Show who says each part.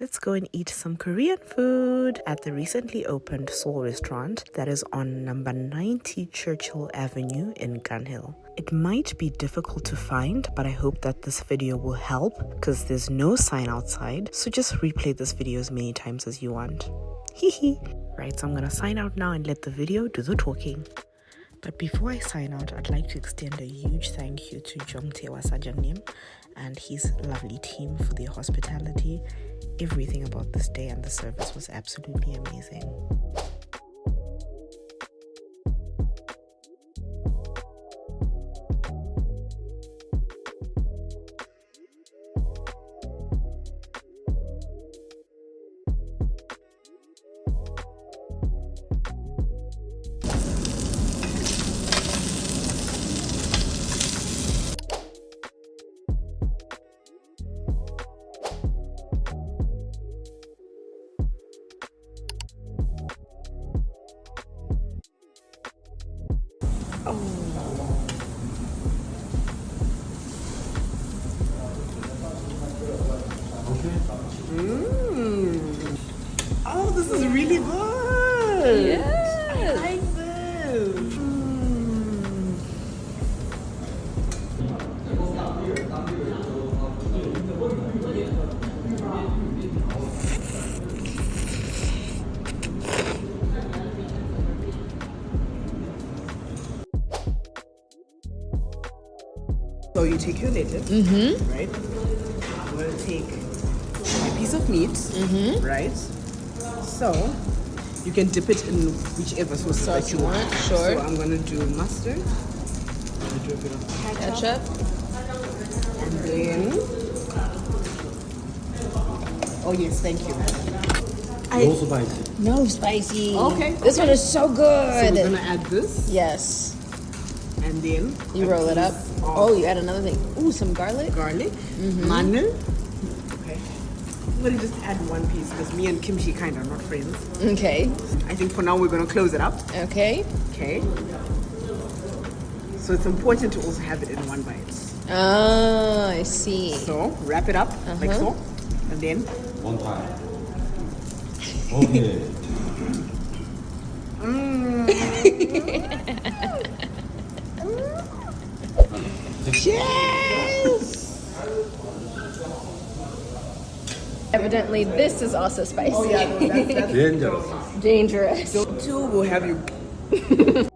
Speaker 1: Let's go and eat some Korean food at the recently opened Seoul Restaurant that is on number 90 Churchill Avenue in Gunhill. It might be difficult to find, but I hope that this video will help because there's no sign outside. So just replay this video as many times as you want. Hehe. Right, so I'm gonna sign out now and let the video do the talking. But before I sign out, I'd like to extend a huge thank you to Jongtaewa Sajanim and his lovely team for their hospitality. Everything about this day and the service was absolutely amazing. Oh, this is really good.
Speaker 2: Yes.
Speaker 1: I like this. So you take your lettuce, right? I'm gonna take a piece of meat, right? So you can dip it in whichever sauce that you want.
Speaker 2: Sure.
Speaker 1: So I'm gonna do mustard. I'm gonna do a bit of ketchup. And then, oh yes, thank you.
Speaker 3: No spicy.
Speaker 2: No spicy.
Speaker 1: Okay.
Speaker 2: This one is so good.
Speaker 1: So we're gonna add this,
Speaker 2: Yes.
Speaker 1: and then
Speaker 2: You roll it up. Oh, you add another thing. Ooh, some garlic.
Speaker 1: garlic, manil. Okay. I'm gonna just add one piece because me and kimchi kind of not friends.
Speaker 2: Okay.
Speaker 1: I think for now we're gonna close it up.
Speaker 2: Okay.
Speaker 1: Okay. So it's important to also have it in one bite.
Speaker 2: Oh, I see.
Speaker 1: So wrap it up like so, and then
Speaker 3: One time. Okay.
Speaker 1: yes.
Speaker 2: Evidently, this is also spicy.
Speaker 1: Oh yeah, no, that's
Speaker 3: Dangerous.
Speaker 2: Dangerous.
Speaker 1: so two will have you